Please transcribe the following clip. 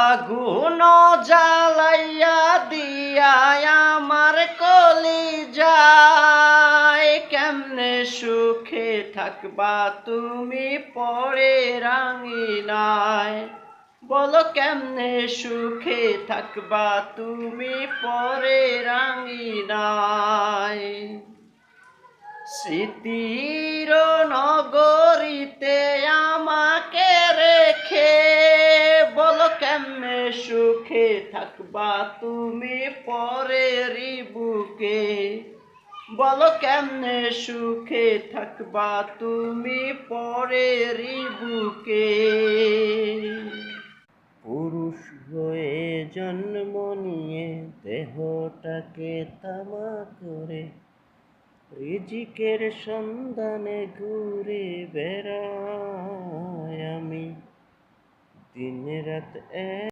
আগুন জ্বালাইয়া দিয়া আমার কলিজায়, কেমনে সুখে থাকবা তুমি পরে রাঙিনায়। বলো কেমনে সুখে থাকবা তুমি পরে রাঙিনায়। স্মৃতির নগরীতে আমাকে রেখে, বলো কেমনে সুখে থাকবা তুমি পরের বুকে। বলো কেমনে সুখে থাকবা তুমি পরের বুকে। পুরুষ হয়ে জন্ম নিয়ে দেহটাকে তামা করে, রিজিকের সন্ধানে ঘুরে বেড়াই আমি দিন রাত